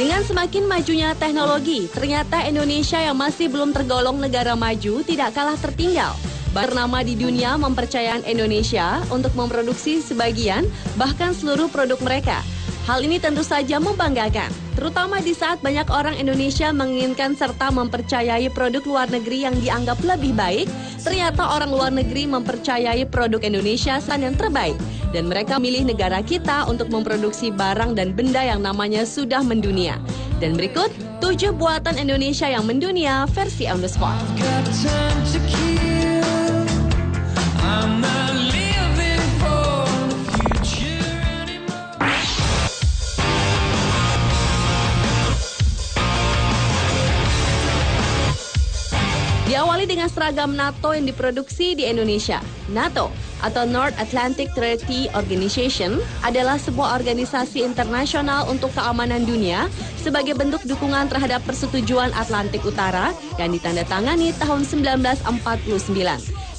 Dengan semakin majunya teknologi, ternyata Indonesia yang masih belum tergolong negara maju tidak kalah tertinggal. Bernama di dunia mempercayakan Indonesia untuk memproduksi sebagian, bahkan seluruh produk mereka. Hal ini tentu saja membanggakan, terutama di saat banyak orang Indonesia menginginkan serta mempercayai produk luar negeri yang dianggap lebih baik. Ternyata orang luar negeri mempercayai produk Indonesia yang terbaik. Dan mereka memilih negara kita untuk memproduksi barang dan benda yang namanya sudah mendunia. Dan berikut 7 buatan Indonesia yang mendunia versi On The Spot. Diawali dengan seragam NATO yang diproduksi di Indonesia. NATO atau North Atlantic Treaty Organization adalah sebuah organisasi internasional untuk keamanan dunia sebagai bentuk dukungan terhadap persetujuan Atlantik Utara yang ditandatangani tahun 1949.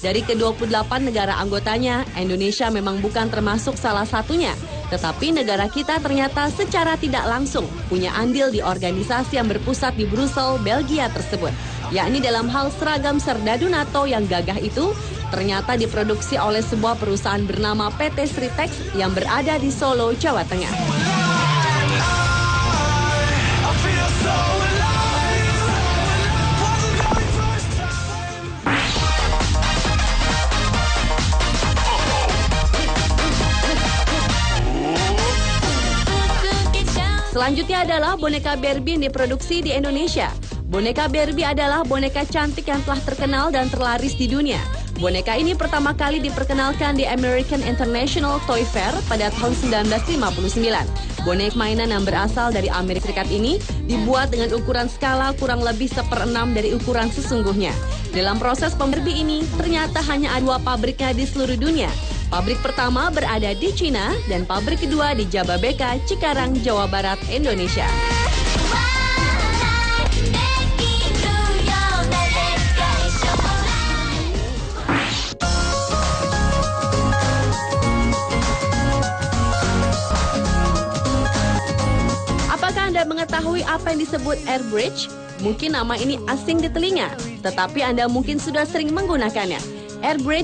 Dari ke-28 negara anggotanya, Indonesia memang bukan termasuk salah satunya. Tetapi negara kita ternyata secara tidak langsung punya andil di organisasi yang berpusat di Brussel, Belgia tersebut. Yakni dalam hal seragam serdadu NATO yang gagah itu ternyata diproduksi oleh sebuah perusahaan bernama PT Sritex yang berada di Solo, Jawa Tengah. Selanjutnya adalah boneka Barbie yang diproduksi di Indonesia. Boneka Barbie adalah boneka cantik yang telah terkenal dan terlaris di dunia. Boneka ini pertama kali diperkenalkan di American International Toy Fair pada tahun 1959. Boneka mainan yang berasal dari Amerika Serikat ini dibuat dengan ukuran skala kurang lebih 1/6 dari ukuran sesungguhnya. Dalam proses Barbie ini, ternyata hanya ada 2 pabriknya di seluruh dunia. Pabrik pertama berada di Cina dan pabrik kedua di Jababeka, Cikarang, Jawa Barat, Indonesia. Apakah Anda mengetahui apa yang disebut air bridge? Mungkin nama ini asing di telinga, tetapi Anda mungkin sudah sering menggunakannya. Air bridge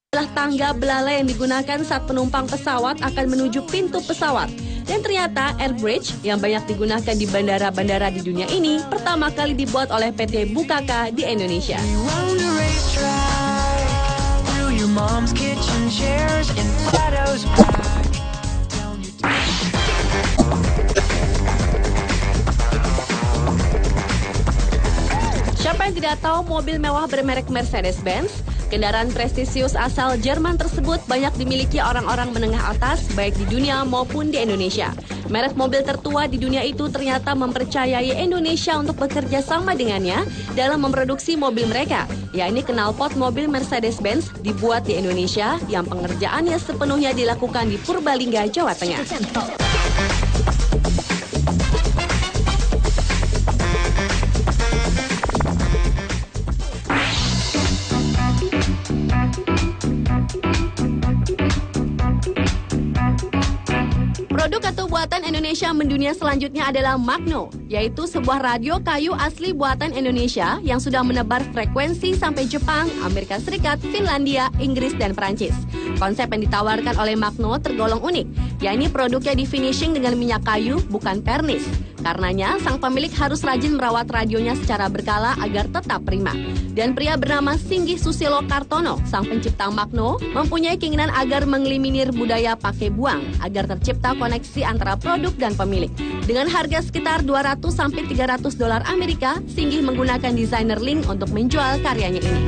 adalah tangga belalai yang digunakan saat penumpang pesawat akan menuju pintu pesawat. Dan ternyata air bridge yang banyak digunakan di bandara-bandara di dunia ini pertama kali dibuat oleh PT Bukaka di Indonesia. Siapa yang tidak tahu mobil mewah bermerek Mercedes-Benz? Kendaraan prestisius asal Jerman tersebut banyak dimiliki orang-orang menengah atas baik di dunia maupun di Indonesia. Merek mobil tertua di dunia itu ternyata mempercayai Indonesia untuk bekerja sama dengannya dalam memproduksi mobil mereka, yakni knalpot mobil Mercedes-Benz dibuat di Indonesia yang pengerjaannya sepenuhnya dilakukan di Purbalingga, Jawa Tengah. Produk atau buatan Indonesia mendunia selanjutnya adalah Magno, yaitu sebuah radio kayu asli buatan Indonesia yang sudah menebar frekuensi sampai Jepang, Amerika Serikat, Finlandia, Inggris, dan Perancis. Konsep yang ditawarkan oleh Magno tergolong unik, yakni produknya di finishing dengan minyak kayu, bukan pernis. Karenanya, sang pemilik harus rajin merawat radionya secara berkala agar tetap prima. Dan pria bernama Singgih Susilo Kartono, sang pencipta Magno, mempunyai keinginan agar mengeliminir budaya pakai buang, agar tercipta koneksi antara produk dan pemilik. Dengan harga sekitar $200-300 Amerika, Singgih menggunakan desainer link untuk menjual karyanya ini.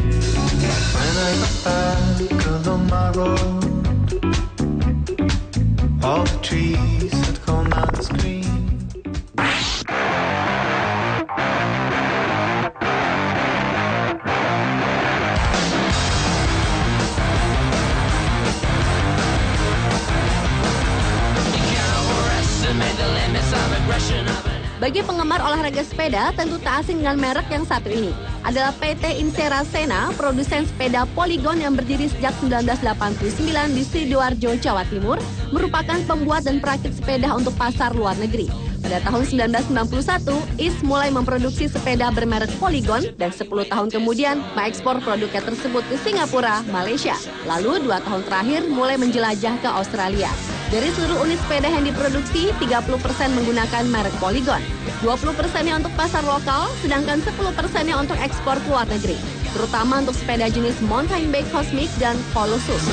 Bagi penggemar olahraga sepeda, tentu tak asing dengan merek yang satu ini. Adalah PT Insera Sena, produsen sepeda Polygon yang berdiri sejak 1989 di Sidoarjo, Jawa Timur, merupakan pembuat dan perakit sepeda untuk pasar luar negeri. Pada tahun 1991, IS mulai memproduksi sepeda bermerek Polygon dan 10 tahun kemudian mengekspor produknya tersebut ke Singapura, Malaysia. Lalu 2 tahun terakhir mulai menjelajah ke Australia. Dari seluruh unit sepeda yang diproduksi, 30% menggunakan merek Polygon. 20%-nya untuk pasar lokal, sedangkan 10%-nya untuk ekspor ke luar negeri. Terutama untuk sepeda jenis mountain bike Cosmic dan Colossus.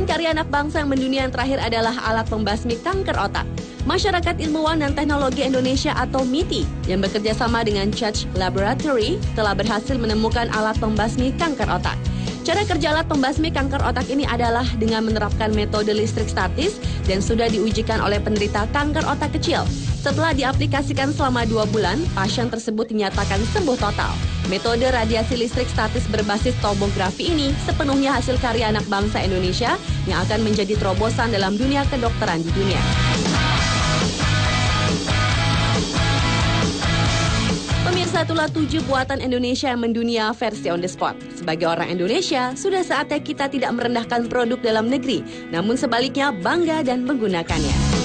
Karya anak bangsa yang mendunia yang terakhir adalah alat pembasmi kanker otak. Masyarakat Ilmuwan dan Teknologi Indonesia atau MITI yang bekerja sama dengan Church Laboratory telah berhasil menemukan alat pembasmi kanker otak. Cara kerja alat pembasmi kanker otak ini adalah dengan menerapkan metode listrik statis dan sudah diujikan oleh penderita kanker otak kecil. Setelah diaplikasikan selama 2 bulan, pasien tersebut dinyatakan sembuh total. Metode radiasi listrik statis berbasis tomografi ini sepenuhnya hasil karya anak bangsa Indonesia yang akan menjadi terobosan dalam dunia kedokteran di dunia. Pemirsa, itulah 7 buatan Indonesia yang mendunia versi on the spot. Sebagai orang Indonesia, sudah saatnya kita tidak merendahkan produk dalam negeri, namun sebaliknya bangga dan menggunakannya.